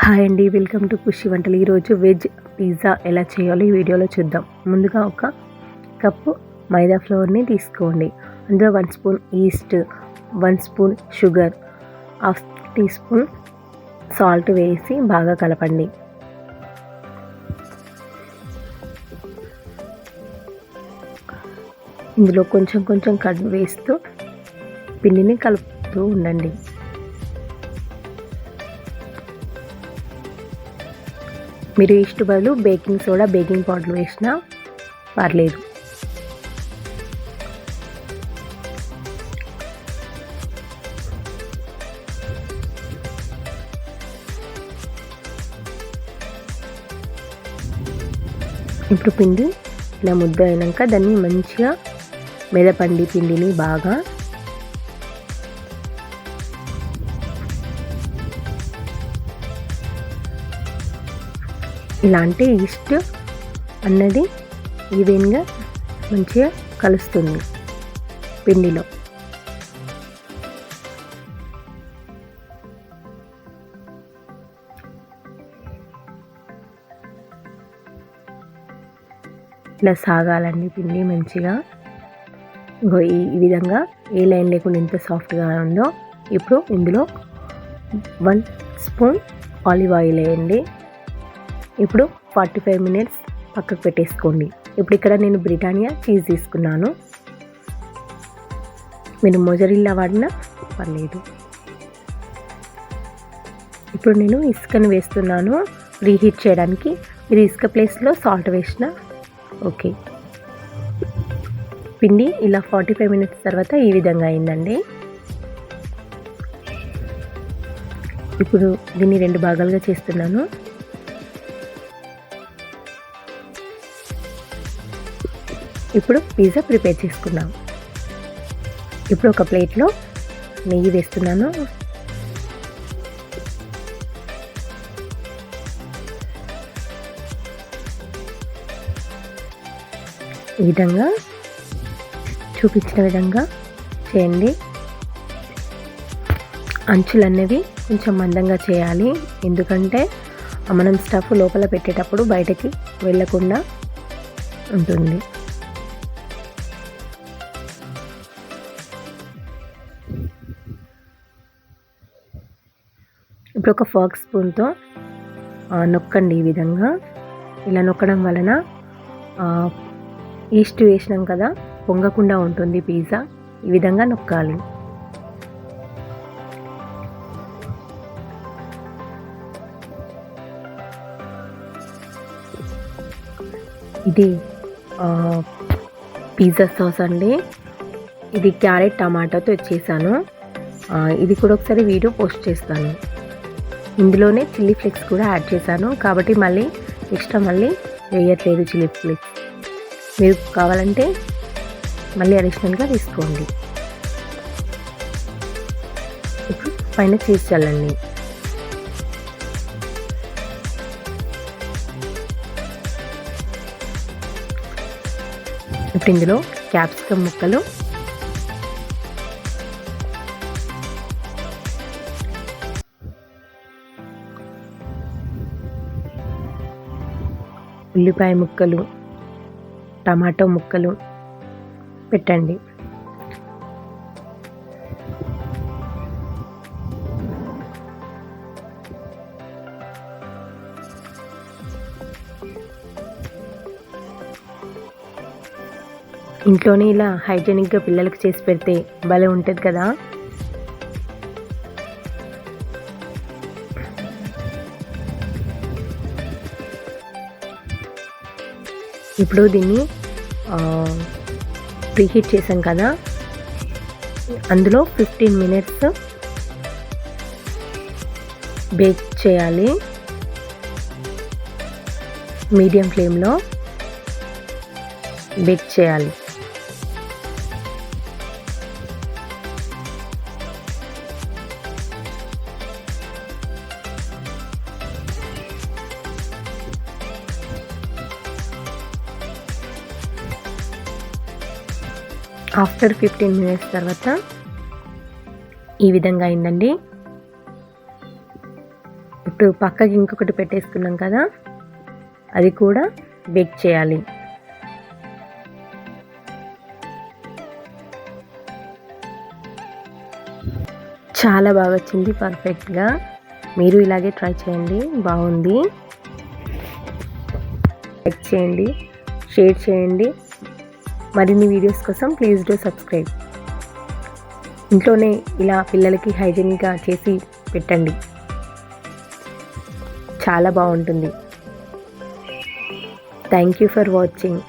Hi అండి, welcome to ఖుషి వంటలు. ఈరోజు వెజ్ పిజ్జా ఎలా చేయాలో ఈ వీడియోలో చూద్దాం. ముందుగా ఒక కప్పు మైదా ఫ్లోర్ని తీసుకోండి. అందులో 1 spoon yeast, 1 spoon sugar, half teaspoon salt వేసి బాగా కలపండి. ఇందులో కొంచెం కొంచెం కర్డ్ వేస్తూ పిండిని కలుపుతూ ఉండండి. మీరు ఈస్ట్ బదులు బేకింగ్ సోడా, బేకింగ్ పౌడర్ వేసినా పర్లేదు. ఇప్పుడు పిండి ఇలా ముద్ద అయినాక దాన్ని మంచిగా మెదపండి. పిండిని బాగా ఇలాంటి ఈస్ట్ అన్నది ఈవెన్గా మంచిగా కలుస్తుంది పిండిలో. ఇలా సాగాలండి పిండి మంచిగా. ఈ విధంగా ఏ లైన్ లేకుండా ఎంత సాఫ్ట్గా ఉందో. ఇప్పుడు ఇందులో 1 స్పూన్ ఆలివ్ ఆయిల్ వేయండి. ఇప్పుడు 45 మినిట్స్ పక్కకు పెట్టేసుకోండి. ఇప్పుడు ఇక్కడ నేను బ్రిటానియా చీజ్ తీసుకున్నాను. మీరు మొజరిల్లా వాడినా పర్లేదు. ఇప్పుడు నేను ఇసుకను వేస్తున్నాను రీహీట్ చేయడానికి. మీరు ఇసుక ప్లేస్లో సాల్ట్ వేసినా ఓకే. పిండి ఇలా 45 మినిట్స్ తర్వాత ఈ విధంగా అయిందండి. ఇప్పుడు దీన్ని 2 భాగాలుగా చేస్తున్నాను. ఇప్పుడు పిజ్జా ప్రిపేర్ చేసుకుందాం. ఇప్పుడు ఒక ప్లేట్లో నెయ్యి వేస్తున్నాను. ఈ విధంగా చూపించిన విధంగా చేయండి. అంచులు అనేవి కొంచెం మందంగా చేయాలి, ఎందుకంటే మనం స్టఫ్ లోపల పెట్టేటప్పుడు బయటకి వెళ్ళకుండా ఉంటుంది. ఇప్పుడు ఒక ఫోర్క్ స్పూన్తో నొక్కండి. ఈ విధంగా ఇలా నొక్కడం వలన ఈస్ట్ వేసినాం కదా, పొంగకుండా ఉంటుంది పిజ్జా. ఈ విధంగా నొక్కాలి. ఇది పిజ్జా సాస్ అండి. ఇది క్యారెట్ టమాటాతో చేశాను. ఇది కూడా ఒకసారి వీడియో పోస్ట్ చేస్తాను. ఇందులోనే చిల్లీ ఫ్లేక్స్ కూడా యాడ్ చేశాను, కాబట్టి మళ్ళీ ఎక్స్ట్రా వేయట్లేదు చిల్లీ ఫ్లేక్స్. మీరు కావాలంటే మళ్ళీ అడిషనల్గా తీసుకోండి. ఇప్పుడు పైన చీజ్ చల్లండి. ఇప్పుడు ఇందులో క్యాప్సికమ్ ముక్కలు, ఉల్లిపాయ ముక్కలు, టమాటో ముక్కలు పెట్టండి. ఇంట్లోనే ఇలా హైజెనిక్గా పిల్లలకు చేసి పెడితే భలే ఉంటుంది కదా. ఇప్పుడు దీన్ని ప్రీహీట్ చేసాం కదా, అందులో 15 మినిట్స్ బేక్ చేయాలి. మీడియం ఫ్లేమ్లో బేక్ చేయాలి. ఆఫ్టర్ 15 మినిట్స్ తర్వాత ఈ విధంగా అయిందండి. ఇప్పుడు పక్కకి ఇంకొకటి పెట్టేసుకున్నాం కదా, అది కూడా బేక్ చేయాలి. చాలా బాగా వచ్చింది, పర్ఫెక్ట్గా. మీరు ఇలాగే ట్రై చేయండి, బాగుంది. లైక్ చేయండి, షేర్ చేయండి. మరిన్ని వీడియోస్ కోసం ప్లీజ్ డూ సబ్స్క్రైబ్. ఇంట్లోనే ఇలా పిల్లలకి హైజీనిక్గా చేసి పెట్టండి, చాలా బాగుంటుంది. Thank you for watching.